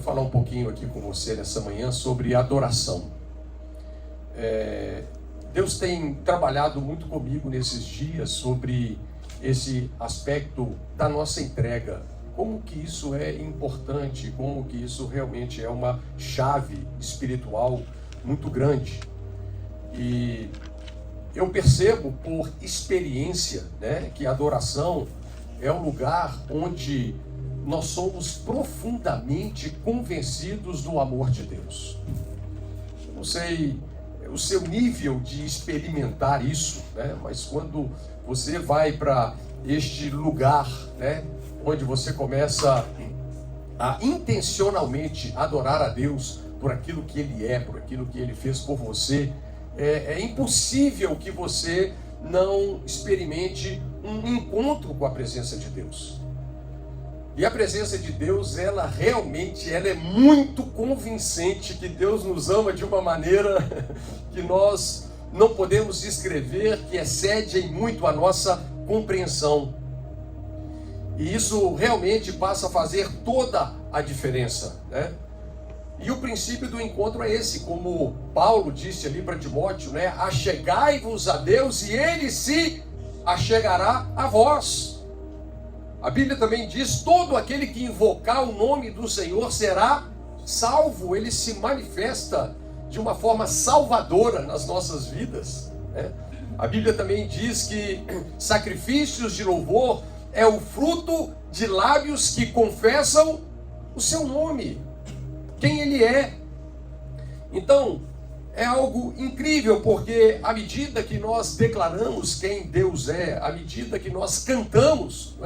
falar um pouquinho aqui com você nessa manhã sobre adoração. Deus tem trabalhado muito comigo nesses dias sobre esse aspecto da nossa entrega. Como que isso é importante, como que isso realmente é uma chave espiritual muito grande. E eu percebo por experiência, que a adoração é um lugar onde nós somos profundamente convencidos do amor de Deus. Eu não sei o seu nível de experimentar isso, mas quando você vai para este lugar, onde você começa a intencionalmente adorar a Deus por aquilo que Ele é, por aquilo que Ele fez por você, é impossível que você não experimente um encontro com a presença de Deus. E a presença de Deus, ela é muito convincente, que Deus nos ama de uma maneira que nós não podemos descrever, que excede em muito a nossa compreensão. E isso realmente passa a fazer toda a diferença, E o princípio do encontro é esse, como Paulo disse ali para Timóteo, achegai-vos a Deus e Ele se achegará a vós. A Bíblia também diz, todo aquele que invocar o nome do Senhor será salvo. Ele se manifesta de uma forma salvadora nas nossas vidas, A Bíblia também diz que sacrifícios de louvor é o fruto de lábios que confessam o seu nome, quem Ele é. Então, é algo incrível, porque à medida que nós declaramos quem Deus é, à medida que nós cantamos,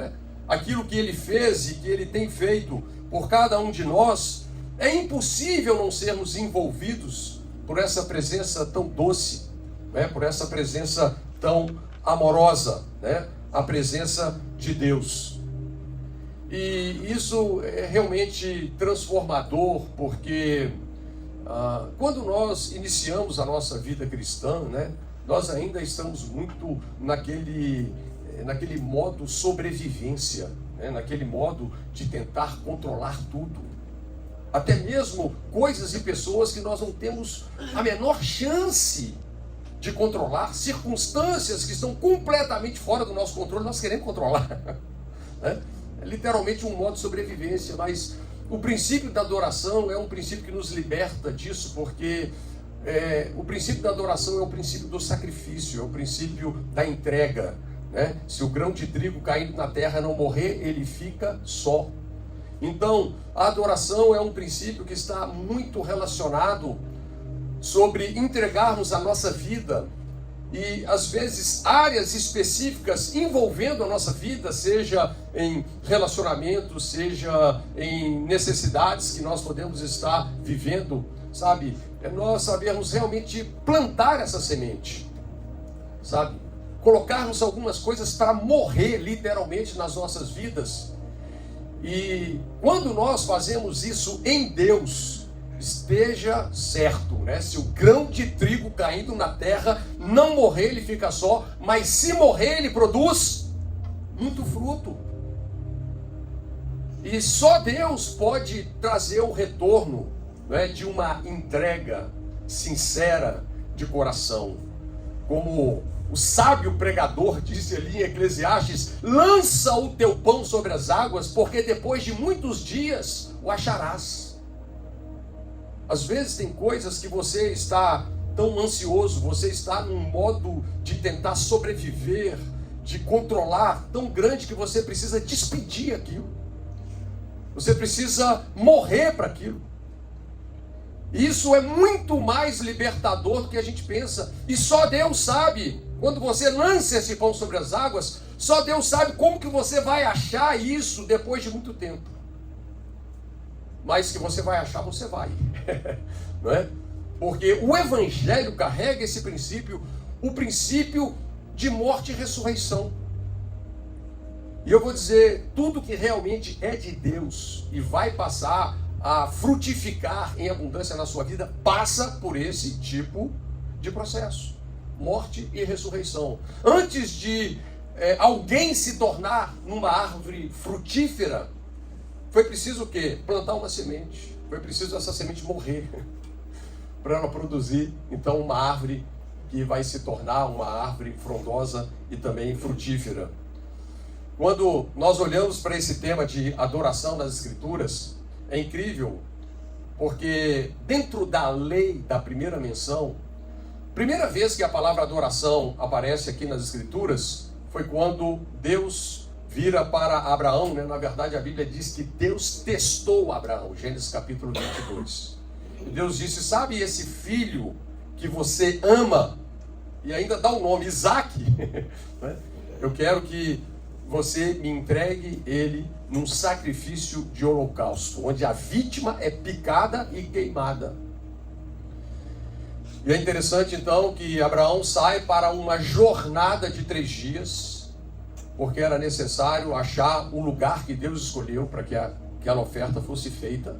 aquilo que Ele fez e que Ele tem feito por cada um de nós, é impossível não sermos envolvidos por essa presença tão doce, por essa presença tão amorosa, a presença de Deus. E isso é realmente transformador, porque quando nós iniciamos a nossa vida cristã, nós ainda estamos muito naquele modo sobrevivência, naquele modo de tentar controlar tudo. Até mesmo coisas e pessoas que nós não temos a menor chance de controlar, circunstâncias que estão completamente fora do nosso controle, nós queremos controlar. É literalmente um modo de sobrevivência, mas o princípio da adoração é um princípio que nos liberta disso, porque o princípio da adoração é o princípio do sacrifício, é o princípio da entrega. Se o grão de trigo caindo na terra não morrer, ele fica só. Então, a adoração é um princípio que está muito relacionado sobre entregarmos a nossa vida e, às vezes, áreas específicas envolvendo a nossa vida, seja em relacionamentos, seja em necessidades que nós podemos estar vivendo, sabe? Nós sabermos realmente plantar essa semente, sabe? Colocarmos algumas coisas para morrer literalmente nas nossas vidas. E quando nós fazemos isso em Deus, esteja certo, se o grão de trigo caindo na terra não morrer, ele fica só, mas se morrer, ele produz muito fruto. E só Deus pode trazer o retorno, de uma entrega sincera de coração. Como o sábio pregador disse ali em Eclesiastes, lança o teu pão sobre as águas, porque depois de muitos dias o acharás. Às vezes tem coisas que você está tão ansioso, você está num modo de tentar sobreviver, de controlar, tão grande que você precisa despedir aquilo. Você precisa morrer para aquilo. Isso é muito mais libertador do que a gente pensa. E só Deus sabe, quando você lança esse pão sobre as águas, só Deus sabe como que você vai achar isso depois de muito tempo. Mas que você vai achar, você vai. Não é? Porque o Evangelho carrega esse princípio, o princípio de morte e ressurreição. E eu vou dizer, tudo que realmente é de Deus e vai passar a frutificar em abundância na sua vida, passa por esse tipo de processo. Morte e ressurreição. Antes de alguém se tornar numa árvore frutífera, foi preciso o quê? Plantar uma semente. Foi preciso essa semente morrer para ela produzir, então, uma árvore que vai se tornar uma árvore frondosa e também frutífera. Quando nós olhamos para esse tema de adoração nas Escrituras, é incrível, porque dentro da lei da primeira menção, primeira vez que a palavra adoração aparece aqui nas Escrituras, foi quando Deus vira para Abraão, né? Na verdade, a Bíblia diz que Deus testou Abraão, Gênesis capítulo 22. E Deus disse, sabe esse filho que você ama, e ainda dá o nome, Isaque, né? Eu quero que você me entregue ele num sacrifício de holocausto, onde a vítima é picada e queimada. E é interessante então que Abraão sai para uma jornada de 3 dias, porque era necessário achar o lugar que Deus escolheu para que aquela oferta fosse feita.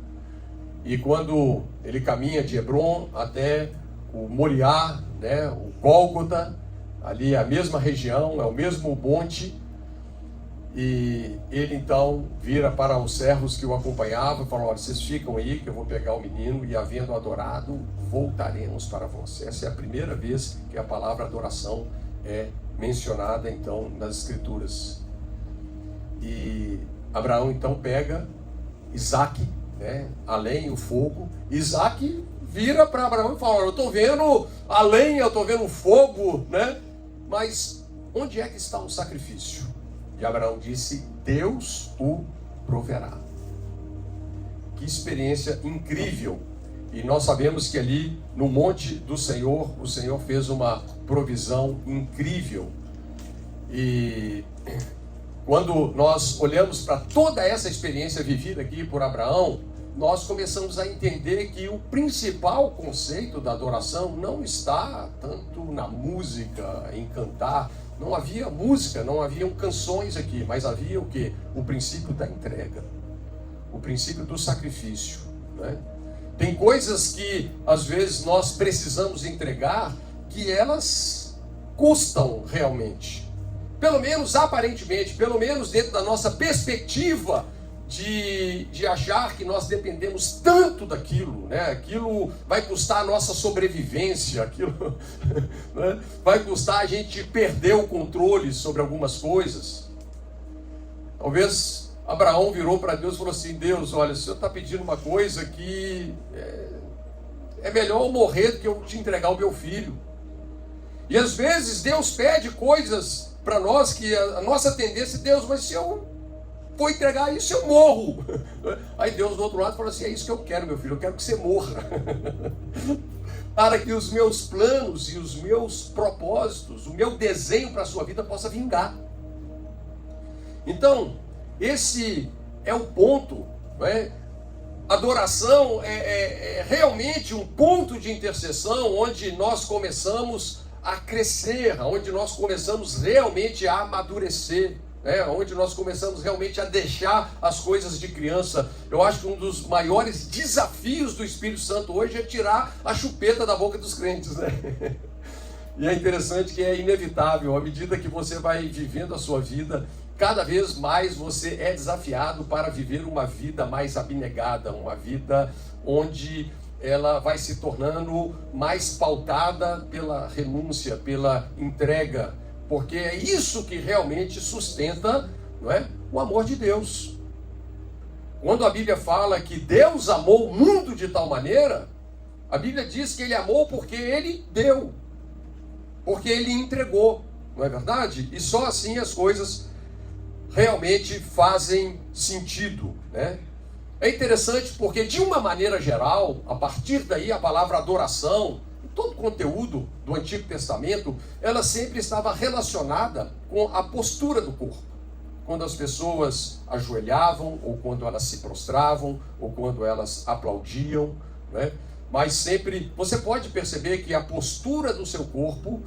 E quando ele caminha de Hebrom até o Moriá, né, o Gólgota, ali é a mesma região, é o mesmo monte, e ele então vira para os servos que o acompanhavam e falou, olha, vocês ficam aí que eu vou pegar o menino e havendo adorado, voltaremos para você. Essa é a primeira vez que a palavra adoração é mencionada então nas Escrituras. E Abraão então pega Isaque, né, a lenha, o fogo. Isaque vira para Abraão e fala, olha, eu estou vendo a lenha, eu estou vendo o fogo, né? Mas onde é que está o sacrifício? E Abraão disse, Deus o proverá. Que experiência incrível. E nós sabemos que ali no monte do Senhor, o Senhor fez uma provisão incrível. E quando nós olhamos para toda essa experiência vivida aqui por Abraão, nós começamos a entender que o principal conceito da adoração não está tanto na música, em cantar. Não havia música, não haviam canções aqui, mas havia o quê? O princípio da entrega, o princípio do sacrifício, né? Tem coisas que às vezes nós precisamos entregar que elas custam realmente, pelo menos aparentemente, pelo menos dentro da nossa perspectiva de achar que nós dependemos tanto daquilo, né? Aquilo vai custar a nossa sobrevivência, aquilo né? Vai custar a gente perder o controle sobre algumas coisas. Talvez Abraão virou para Deus e falou assim, Deus, olha, o Senhor está pedindo uma coisa que é melhor eu morrer do que eu te entregar o meu filho. E às vezes Deus pede coisas para nós que a nossa tendência é, Deus, mas se eu vou entregar isso, eu morro. Aí Deus do outro lado falou assim, é isso que eu quero, meu filho, eu quero que você morra. Para que os meus planos e os meus propósitos, o meu desenho para a sua vida possa vingar. Então, esse é o ponto, né? Adoração é realmente um ponto de interseção onde nós começamos a crescer, onde nós começamos realmente a amadurecer, né? Onde nós começamos realmente a deixar as coisas de criança. Eu acho que um dos maiores desafios do Espírito Santo hoje é tirar a chupeta da boca dos crentes, né? E é interessante que é inevitável, à medida que você vai vivendo a sua vida, cada vez mais você é desafiado para viver uma vida mais abnegada, uma vida onde ela vai se tornando mais pautada pela renúncia, pela entrega, porque é isso que realmente sustenta, não é, o amor de Deus. Quando a Bíblia fala que Deus amou o mundo de tal maneira, a Bíblia diz que Ele amou porque Ele deu, porque Ele entregou, não é verdade? E só assim as coisas realmente fazem sentido, né? É interessante porque, de uma maneira geral, a partir daí a palavra adoração, todo o conteúdo do Antigo Testamento, ela sempre estava relacionada com a postura do corpo. Quando as pessoas ajoelhavam, ou quando elas se prostravam, ou quando elas aplaudiam, né? Mas sempre, você pode perceber que a postura do seu corpo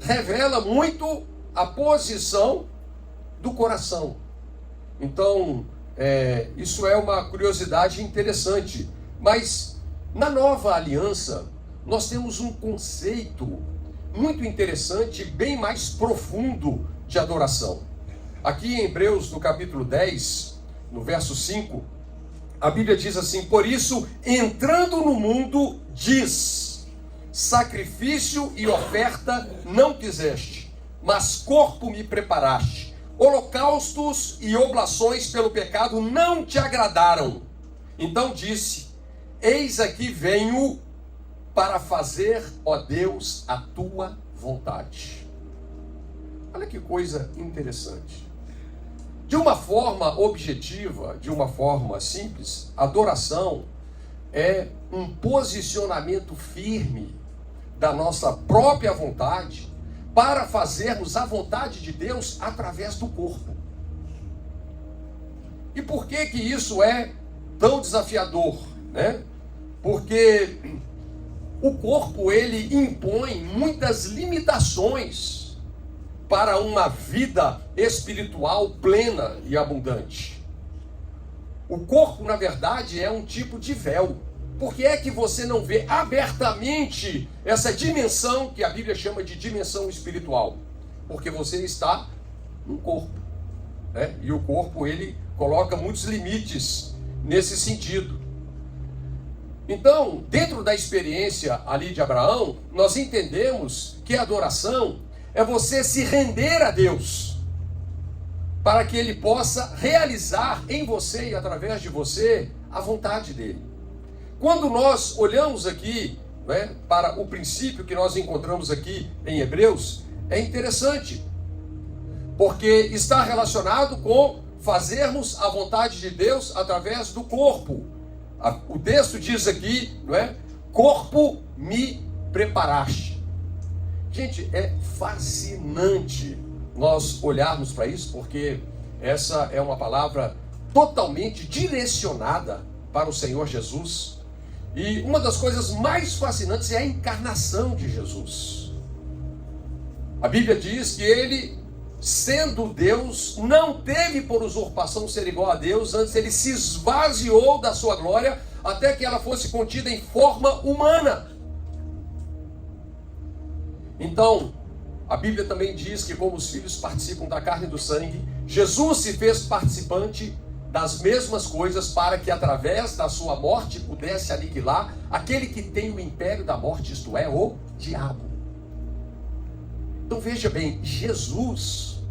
revela muito a posição do coração. Então, isso é uma curiosidade interessante. Mas, na nova aliança, nós temos um conceito muito interessante, bem mais profundo de adoração. Aqui em Hebreus, no capítulo 10, no verso 5, A Bíblia diz assim: por isso, entrando no mundo, diz: sacrifício e oferta não quiseste, mas corpo me preparaste. Holocaustos e oblações pelo pecado não te agradaram. Então disse: eis aqui venho para fazer, ó Deus, a tua vontade. Olha que coisa interessante. De uma forma objetiva, de uma forma simples, adoração é um posicionamento firme da nossa própria vontade para fazermos a vontade de Deus através do corpo. E por que que isso é tão desafiador, né? Porque o corpo, ele impõe muitas limitações para uma vida espiritual plena e abundante. O corpo, na verdade, é um tipo de véu. Por que é que você não vê abertamente essa dimensão que a Bíblia chama de dimensão espiritual? Porque você está no corpo, né? E o corpo, ele coloca muitos limites nesse sentido. Então, dentro da experiência ali de Abraão, nós entendemos que a adoração é você se render a Deus, para que Ele possa realizar em você e através de você a vontade dEle. Quando nós olhamos aqui, né, para o princípio que nós encontramos aqui em Hebreus, é interessante, porque está relacionado com fazermos a vontade de Deus através do corpo. O texto diz aqui, não é? Corpo me preparaste. Gente, é fascinante nós olharmos para isso, porque essa é uma palavra totalmente direcionada para o Senhor Jesus. E uma das coisas mais fascinantes é a encarnação de Jesus. A Bíblia diz que ele, sendo Deus, não teve por usurpação ser igual a Deus, antes ele se esvaziou da sua glória, até que ela fosse contida em forma humana. Então, a Bíblia também diz que como os filhos participam da carne e do sangue, Jesus se fez participante das mesmas coisas para que através da sua morte pudesse aniquilar aquele que tem o império da morte, isto é, o diabo. Então veja bem, Jesus,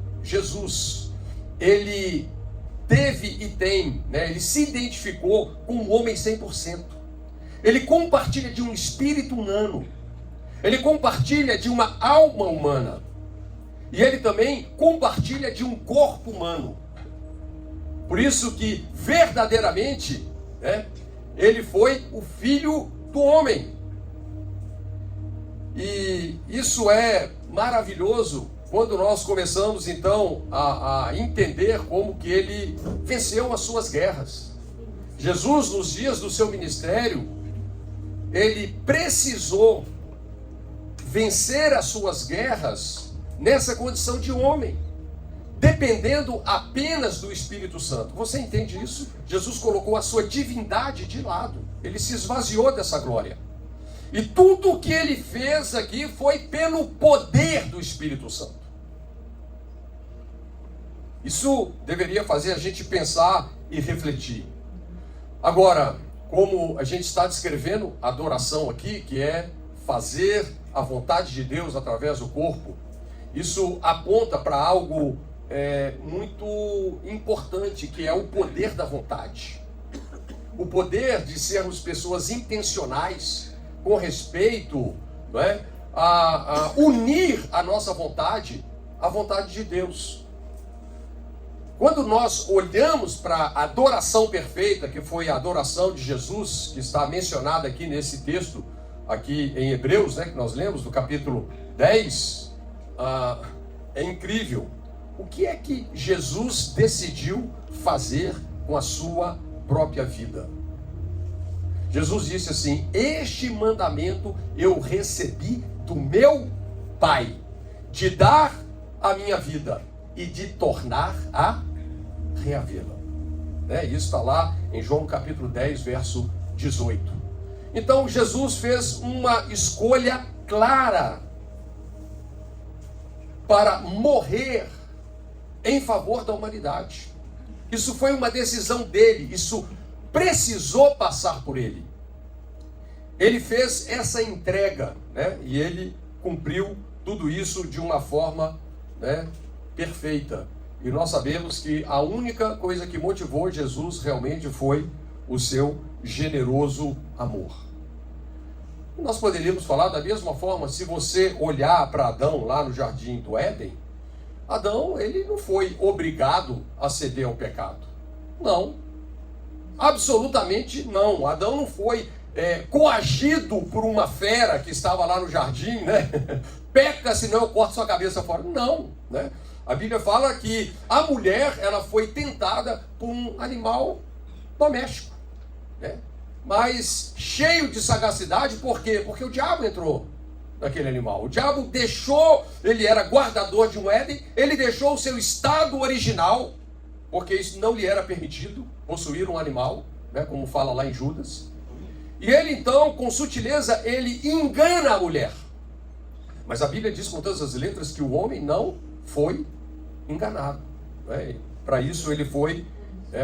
ele teve e tem, né, ele se identificou como um homem 100%. Ele compartilha de um espírito humano. Ele compartilha de uma alma humana. E ele também compartilha de um corpo humano. Por isso que, verdadeiramente, né, ele foi o filho do homem. E isso é maravilhoso quando nós começamos, então, a entender como que ele venceu as suas guerras. Jesus, nos dias do seu ministério, ele precisou vencer as suas guerras nessa condição de homem, dependendo apenas do Espírito Santo. Você entende isso? Jesus colocou a sua divindade de lado. Ele se esvaziou dessa glória. E tudo o que ele fez aqui foi pelo poder do Espírito Santo. Isso deveria fazer a gente pensar e refletir. Agora, como a gente está descrevendo a adoração aqui, que é fazer a vontade de Deus através do corpo, isso aponta para algo muito importante, que é o poder da vontade. O poder de sermos pessoas intencionais com respeito, não é, a unir a nossa vontade à vontade de Deus. Quando nós olhamos para a adoração perfeita, que foi a adoração de Jesus, que está mencionada aqui nesse texto, aqui em Hebreus, né, que nós lemos, do capítulo 10, é incrível. O que é que Jesus decidiu fazer com a sua própria vida? Jesus disse assim: este mandamento eu recebi do meu Pai, de dar a minha vida e de tornar a reavê-la. Isso está lá em João capítulo 10, verso 18. Então Jesus fez uma escolha clara para morrer em favor da humanidade. Isso foi uma decisão dele. Isso precisou passar por ele. Ele fez essa entrega, né? E ele cumpriu tudo isso de uma forma, né, perfeita. E nós sabemos que a única coisa que motivou Jesus realmente foi o seu generoso amor. E nós poderíamos falar da mesma forma, se você olhar para Adão lá no jardim do Éden, Adão, ele não foi obrigado a ceder ao pecado. Não. Absolutamente não. Adão não foi coagido por uma fera que estava lá no jardim, né? Peca, senão eu corto sua cabeça fora. Não, né? A Bíblia fala que a mulher, ela foi tentada por um animal doméstico, né? Mas cheio de sagacidade. Por quê? Porque o diabo entrou naquele animal. O diabo deixou, ele era guardador de um Éden, ele deixou o seu estado original, porque isso não lhe era permitido, possuir um animal, né, como fala lá em Judas. E ele então, com sutileza, ele engana a mulher. Mas a Bíblia diz com todas as letras que o homem não foi enganado, né? Para isso ele foi,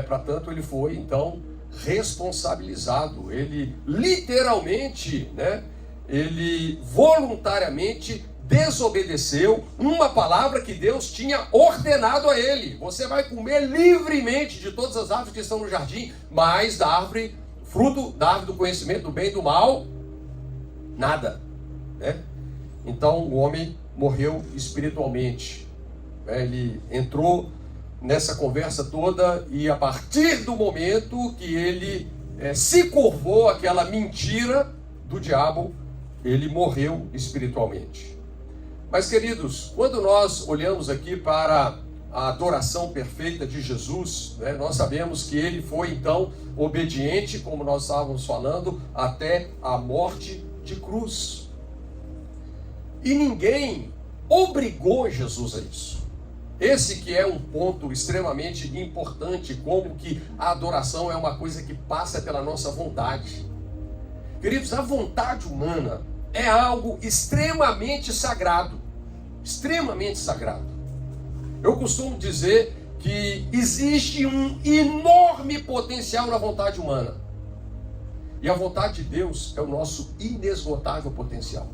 para tanto ele foi então responsabilizado. Ele literalmente, né, ele voluntariamente desobedeceu uma palavra que Deus tinha ordenado a ele. Você vai comer livremente de todas as árvores que estão no jardim, mas da árvore, fruto da árvore do conhecimento do bem e do mal, nada, né? Então o homem morreu espiritualmente. Ele entrou nessa conversa toda e a partir do momento que ele se curvou àquela mentira do diabo, ele morreu espiritualmente. Mas, queridos, quando nós olhamos aqui para a adoração perfeita de Jesus, né, nós sabemos que ele foi então obediente, como nós estávamos falando, até a morte de cruz. E ninguém obrigou Jesus a isso. Esse que é um ponto extremamente importante, como que a adoração é uma coisa que passa pela nossa vontade. Queridos, a vontade humana é algo extremamente sagrado. Extremamente sagrado. Eu costumo dizer que existe um enorme potencial na vontade humana. E a vontade de Deus é o nosso inesgotável potencial.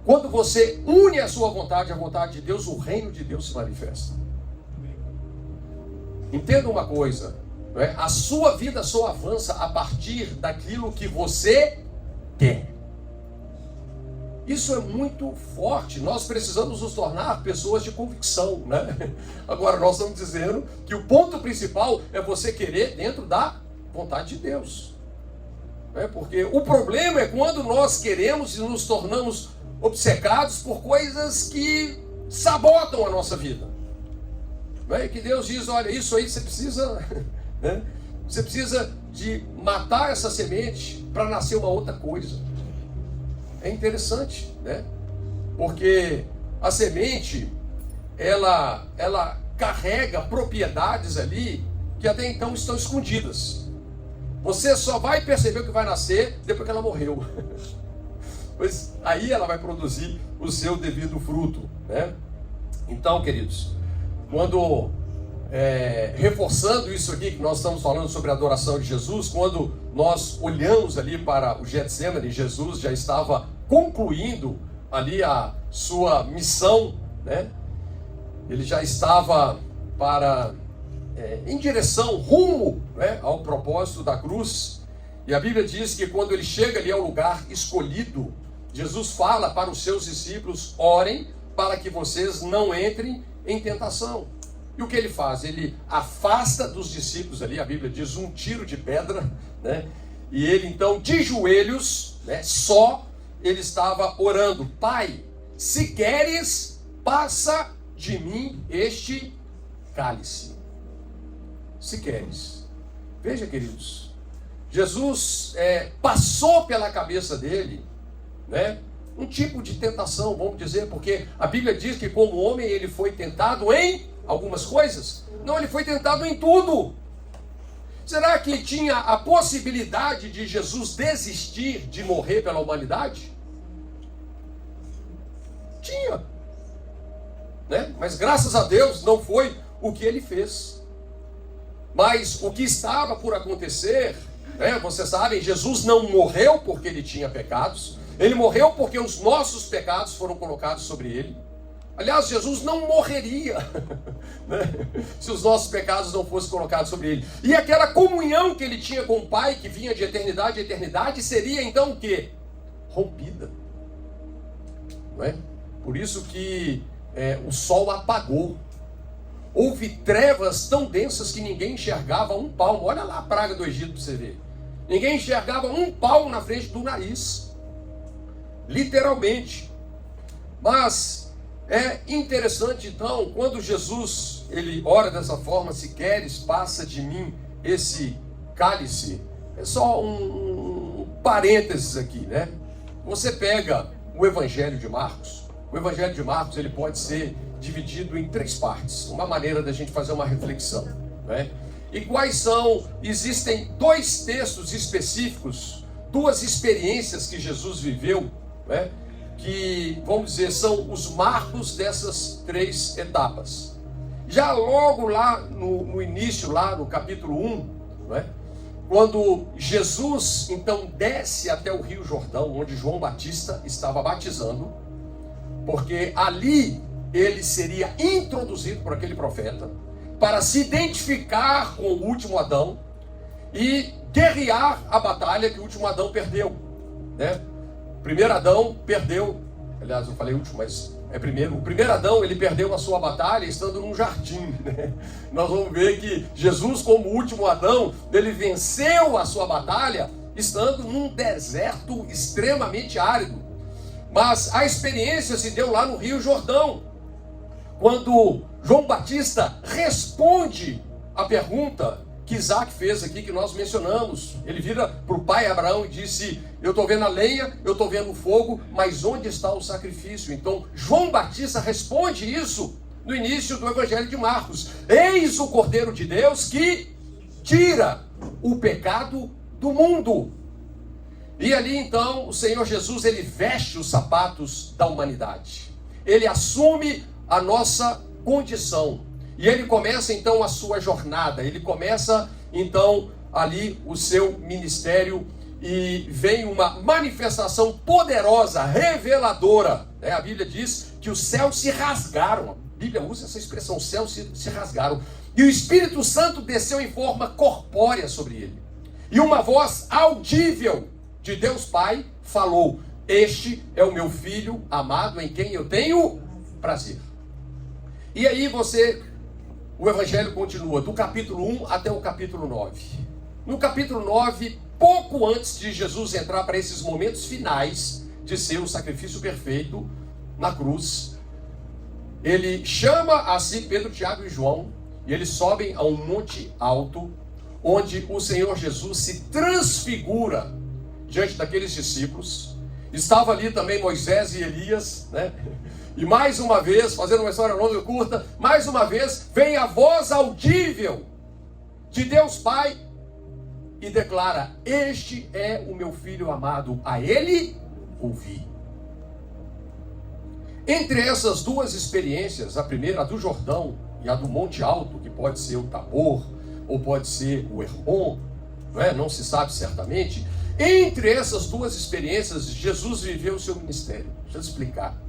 Quando você une a sua vontade à vontade de Deus, o reino de Deus se manifesta. Entenda uma coisa, não é? A sua vida só avança a partir daquilo que você quer. Isso é muito forte. Nós precisamos nos tornar pessoas de convicção, né? Agora nós estamos dizendo que o ponto principal é você querer dentro da vontade de Deus. Porque o problema é quando nós queremos e nos tornamos obcecados por coisas que sabotam a nossa vida. Que Deus diz, olha, isso aí você precisa, né? Você precisa de matar essa semente para nascer uma outra coisa. É interessante, né? Porque a semente, ela carrega propriedades ali que até então estão escondidas. Você só vai perceber o que vai nascer depois que ela morreu. Pois aí ela vai produzir o seu devido fruto, né? Então, queridos, quando reforçando isso aqui que nós estamos falando sobre a adoração de Jesus, quando nós olhamos ali para o Getsemane, Jesus já estava concluindo ali a sua missão, né? Ele já estava em direção, rumo, né, ao propósito da cruz. E a Bíblia diz que quando ele chega ali ao lugar escolhido, Jesus fala para os seus discípulos: orem para que vocês não entrem em tentação. E o que ele faz? Ele afasta dos discípulos ali, a Bíblia diz, um tiro de pedra, né? E ele então, de joelhos, né, só, ele estava orando: Pai, se queres, passa de mim este cálice. Se queres. Veja, queridos, Jesus passou pela cabeça dele, né, um tipo de tentação, vamos dizer, porque a Bíblia diz que como homem ele foi tentado em algumas coisas. Não, ele foi tentado em tudo. Será que tinha a possibilidade de Jesus desistir de morrer pela humanidade? Tinha, né? Mas graças a Deus não foi o que ele fez. Mas o que estava por acontecer Vocês sabem, Jesus não morreu porque ele tinha pecados. Ele morreu porque os nossos pecados foram colocados sobre ele. Aliás, Jesus não morreria se os nossos pecados não fossem colocados sobre ele. E aquela comunhão que ele tinha com o Pai, que vinha de eternidade a eternidade, seria então o quê? Rompida. Não é? Por isso que o sol apagou. Houve trevas tão densas que ninguém enxergava um palmo. Olha lá a praga do Egito para você ver. Ninguém enxergava um palmo na frente do nariz. Literalmente. Mas é interessante então, quando Jesus ele ora dessa forma: se queres, passa de mim esse cálice. É só um parênteses aqui, né? Você pega o Evangelho de Marcos. O Evangelho de Marcos ele pode ser dividido em 3 partes. Uma maneira da gente fazer uma reflexão, né? E quais são? Existem 2 textos específicos, 2 experiências que Jesus viveu, né? Que, vamos dizer, são os marcos dessas 3 etapas. Já logo lá no início, lá no capítulo 1, né? Quando Jesus então desce até o Rio Jordão, onde João Batista estava batizando, porque ali ele seria introduzido por aquele profeta para se identificar com o último Adão e guerrear a batalha que o último Adão perdeu, né? O primeiro Adão perdeu, aliás eu falei último, mas é primeiro. O primeiro Adão ele perdeu a sua batalha estando num jardim, né? Nós vamos ver que Jesus, como último Adão, ele venceu a sua batalha estando num deserto extremamente árido. Mas a experiência se deu lá no Rio Jordão, quando João Batista responde a pergunta que Isaac fez aqui, que nós mencionamos. Ele vira para o pai Abraão e disse: eu estou vendo a lenha, eu estou vendo o fogo, mas onde está o sacrifício? Então João Batista responde isso no início do Evangelho de Marcos: eis o Cordeiro de Deus que tira o pecado do mundo. E ali então o Senhor Jesus ele veste os sapatos da humanidade. Ele assume a nossa condição. E ele começa então a sua jornada. Ele começa então ali o seu ministério. E vem uma manifestação poderosa, reveladora. A Bíblia diz que os céus se rasgaram. A Bíblia usa essa expressão: os céus se rasgaram. E o Espírito Santo desceu em forma corpórea sobre ele. E uma voz audível de Deus Pai falou: este é o meu filho amado, em quem eu tenho prazer. E aí o Evangelho continua, do capítulo 1 até o capítulo 9. No capítulo 9, pouco antes de Jesus entrar para esses momentos finais de ser o sacrifício perfeito na cruz, ele chama a si Pedro, Tiago e João, e eles sobem a um monte alto, onde o Senhor Jesus se transfigura diante daqueles discípulos. Estava ali também Moisés e Elias, né? E mais uma vez, fazendo uma história longa e curta, mais uma vez vem a voz audível de Deus Pai e declara: este é o meu filho amado, a ele ouvi. Entre essas 2 experiências, a primeira, a do Jordão, e a do Monte Alto, que pode ser o Tabor, ou pode ser o Hermon, não se sabe certamente. Entre essas 2 experiências, Jesus viveu o seu ministério. Deixa eu explicar.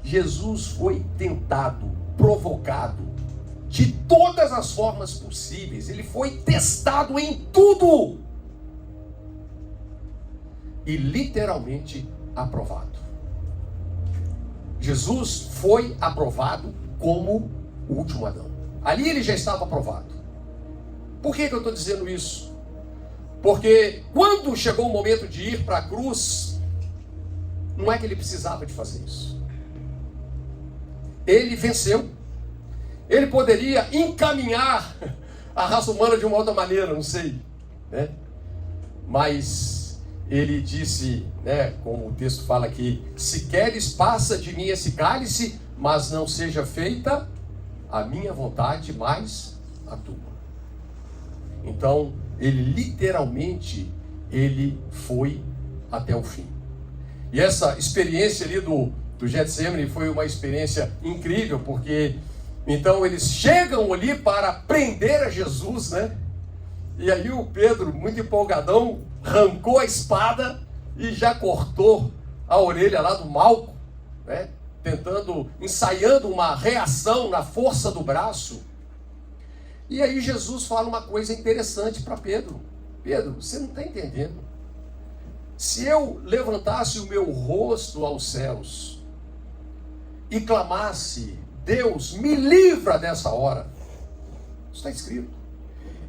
Jesus foi tentado, provocado, de todas as formas possíveis. Ele foi testado em tudo. E literalmente aprovado. Jesus foi aprovado como o último Adão. Ali ele já estava aprovado. Por que eu estou dizendo isso? Porque quando chegou o momento de ir para a cruz, não é que ele precisava de fazer isso. Ele venceu. Ele poderia encaminhar a raça humana de uma outra maneira, não sei, né? Mas ele disse, né, como o texto fala aqui: se queres, passa de mim esse cálice, mas não seja feita a minha vontade, mas a tua. Então, ele literalmente, ele foi até o fim. E essa experiência ali do Getsemane foi uma experiência incrível, porque então eles chegam ali para prender a Jesus, né? E aí o Pedro, muito empolgadão, arrancou a espada e já cortou a orelha lá do Malco, né? Ensaiando uma reação na força do braço. E aí Jesus fala uma coisa interessante para Pedro. Pedro, você não está entendendo. Se eu levantasse o meu rosto aos céus e clamasse, Deus, me livra dessa hora. Isso está escrito.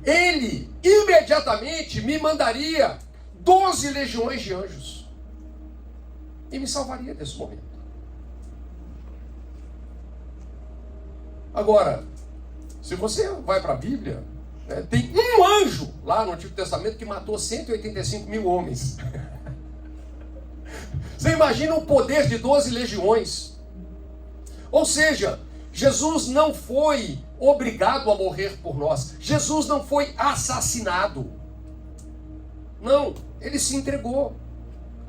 Ele imediatamente me mandaria 12 legiões de anjos e me salvaria desse momento. Agora, se você vai para a Bíblia, né, tem um anjo lá no Antigo Testamento que matou 185 mil homens. Você imagina o poder de 12 legiões. Ou seja, Jesus não foi obrigado a morrer por nós. Jesus não foi assassinado. Não, ele se entregou.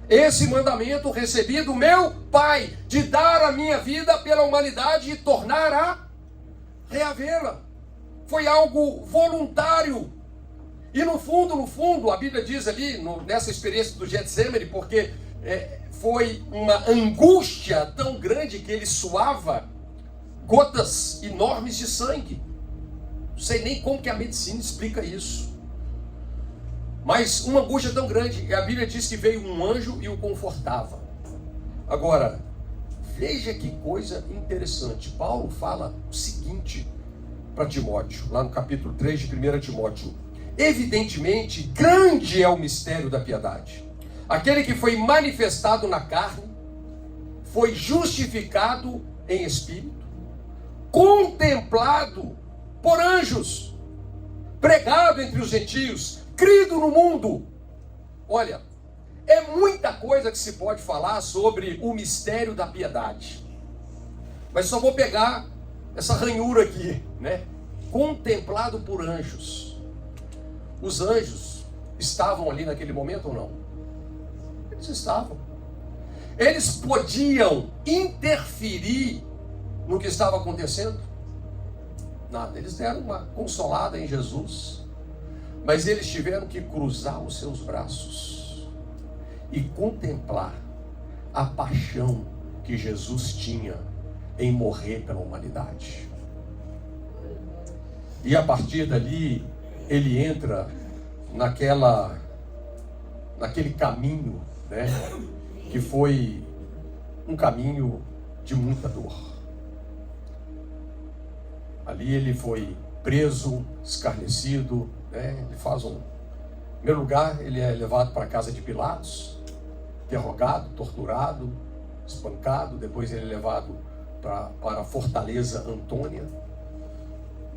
Esse mandamento recebi do meu Pai, de dar a minha vida pela humanidade e tornar a reavê-la. Foi algo voluntário. E no fundo, a Bíblia diz ali, nessa experiência do Getsemane, porque foi uma angústia tão grande que ele suava gotas enormes de sangue. Não sei nem como que a medicina explica isso. Mas uma angústia tão grande, e a Bíblia diz que veio um anjo e o confortava. Agora, veja que coisa interessante. Paulo fala o seguinte para Timóteo, lá no capítulo 3 de 1 Timóteo. Evidentemente, grande é o mistério da piedade. Aquele que foi manifestado na carne, foi justificado em espírito, contemplado por anjos, pregado entre os gentios, crido no mundo. Olha, é muita coisa que se pode falar sobre o mistério da piedade. Mas só vou pegar essa ranhura aqui, né? Contemplado por anjos. Os anjos estavam ali naquele momento ou não? Eles estavam. Eles podiam interferir no que estava acontecendo? Nada. Eles deram uma consolada em Jesus, mas eles tiveram que cruzar os seus braços e contemplar a paixão que Jesus tinha em morrer pela humanidade. E a partir dali, ele entra naquele caminho, né, que foi um caminho de muita dor. Ali ele foi preso, escarnecido, né? Ele faz em primeiro lugar, ele é levado para a casa de Pilatos, interrogado, torturado, espancado. Depois ele é levado para a fortaleza Antônia,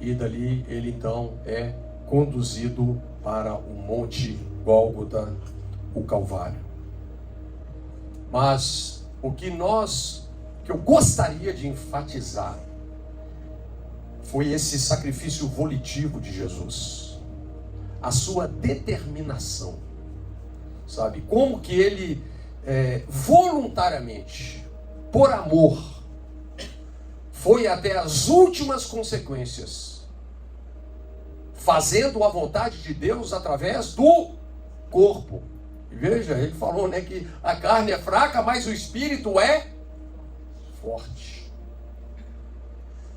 e dali ele então é conduzido para o Monte Gólgota, o Calvário. Mas o que eu gostaria de enfatizar foi esse sacrifício volitivo de Jesus, a sua determinação, sabe? Como que ele voluntariamente, por amor, foi até as últimas consequências, fazendo a vontade de Deus através do corpo. E veja, ele falou, né, que a carne é fraca, mas o espírito é forte.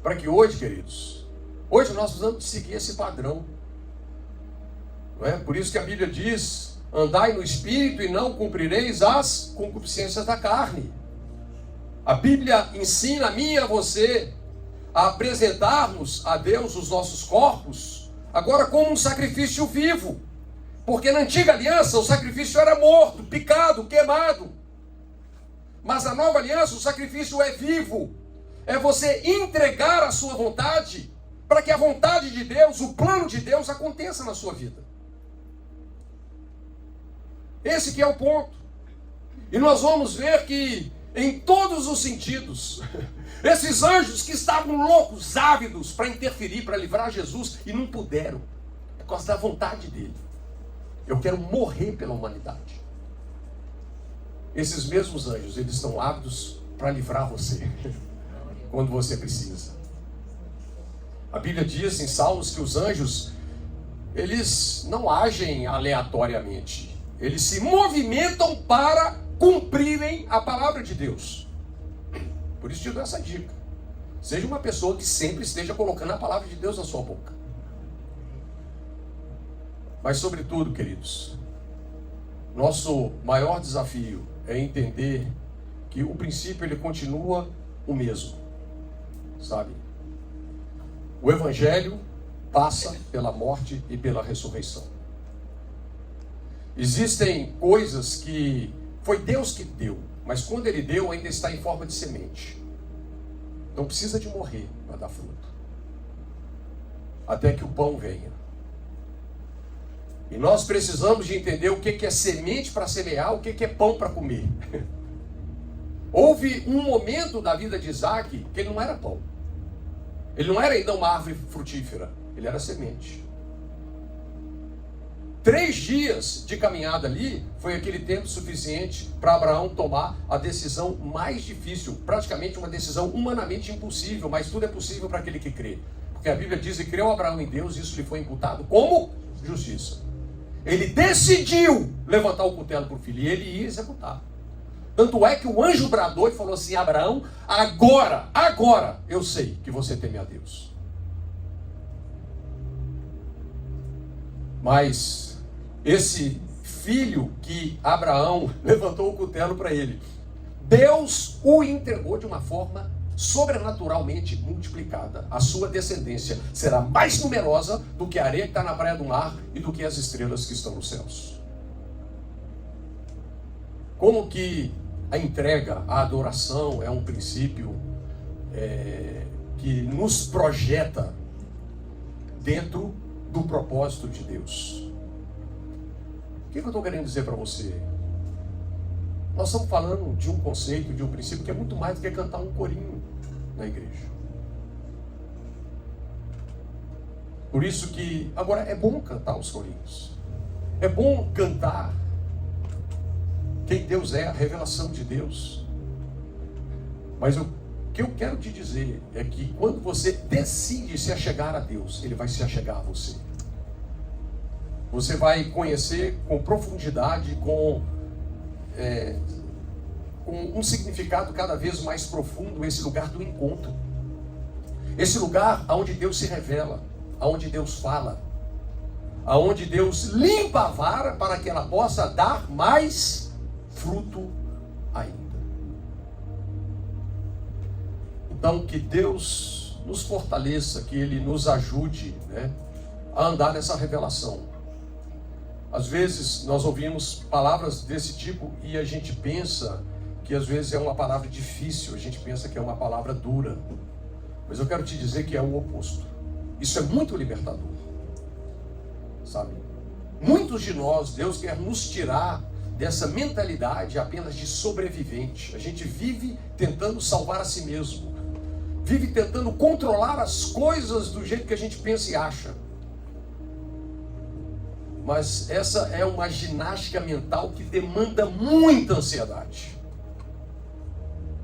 Para que hoje, queridos, hoje nós precisamos seguir esse padrão. Não é? Por isso que a Bíblia diz: andai no espírito e não cumprireis as concupiscências da carne. A Bíblia ensina a mim e a você a apresentarmos a Deus os nossos corpos agora como um sacrifício vivo. Porque na antiga aliança o sacrifício era morto, picado, queimado. Mas na nova aliança o sacrifício é vivo. É você entregar a sua vontade para que a vontade de Deus, o plano de Deus aconteça na sua vida. Esse que é o ponto. E nós vamos ver que em todos os sentidos, esses anjos que estavam loucos, ávidos para interferir, para livrar Jesus, e não puderam, por causa da vontade dele. Eu quero morrer pela humanidade. Esses mesmos anjos, eles estão ávidos para livrar você, quando você precisa. A Bíblia diz em Salmos que os anjos, eles não agem aleatoriamente. Eles se movimentam para cumprirem a palavra de Deus. Por isso te dou essa dica. Seja uma pessoa que sempre esteja colocando a palavra de Deus na sua boca. Mas sobretudo, queridos, nosso maior desafio é entender que o princípio ele continua o mesmo, sabe? O Evangelho passa pela morte e pela ressurreição. Existem coisas que foi Deus que deu, mas quando Ele deu ainda está em forma de semente. Não precisa de morrer para dar fruto, até que o pão venha. E nós precisamos de entender o que é semente para semear, o que é pão para comer. Houve um momento da vida de Isaac que ele não era pão. Ele não era ainda uma árvore frutífera, ele era semente. 3 dias de caminhada ali foi aquele tempo suficiente para Abraão tomar a decisão mais difícil, praticamente uma decisão humanamente impossível, mas tudo é possível para aquele que crê. Porque a Bíblia diz que creu Abraão em Deus e isso lhe foi imputado como justiça. Ele decidiu levantar o cutelo para o filho e ele ia executar. Tanto é que o anjo bradou e falou assim: Abraão, agora eu sei que você teme a Deus. Mas esse filho que Abraão levantou o cutelo para ele, Deus o entregou de uma forma sobrenaturalmente multiplicada. A sua descendência será mais numerosa do que a areia que está na praia do mar e do que as estrelas que estão nos céus. Como que a entrega, a adoração é um princípio que nos projeta dentro do propósito de Deus. O que eu estou querendo dizer para você? Nós estamos falando de um conceito, de um princípio que é muito mais do que cantar um corinho na igreja. Por isso que, agora, é bom cantar os corinhos. É bom cantar quem Deus é, a revelação de Deus. Mas o que eu quero te dizer é que quando você decide se achegar a Deus, Ele vai se achegar a você. Você vai conhecer com profundidade, com um significado cada vez mais profundo, esse lugar do encontro. Esse lugar onde Deus se revela, onde Deus fala, onde Deus limpa a vara para que ela possa dar mais fruto ainda. Então, que Deus nos fortaleça, que Ele nos ajude, a andar nessa revelação. Às vezes nós ouvimos palavras desse tipo e a gente pensa que às vezes é uma palavra difícil, a gente pensa que é uma palavra dura. Mas eu quero te dizer que é o oposto. Isso é muito libertador. Sabe? Muitos de nós, Deus quer nos tirar dessa mentalidade apenas de sobrevivente. A gente vive tentando salvar a si mesmo. Vive tentando controlar as coisas do jeito que a gente pensa e acha. Mas essa é uma ginástica mental que demanda muita ansiedade.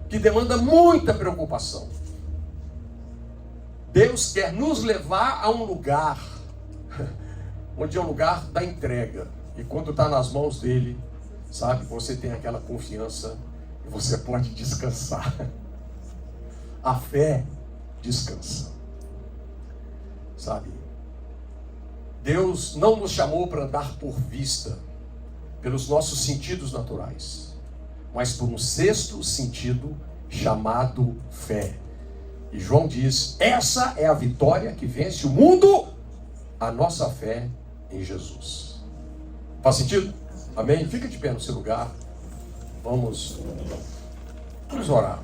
Que demanda muita preocupação. Deus quer nos levar a um lugar onde é o lugar da entrega. E quando está nas mãos dele, sabe, você tem aquela confiança e você pode descansar. A fé descansa. Sabe? Deus não nos chamou para andar por vista, pelos nossos sentidos naturais, mas por um 6º sentido chamado fé. E João diz: essa é a vitória que vence o mundo, a nossa fé em Jesus. Faz sentido? Amém? Fica de pé no seu lugar. Vamos orar.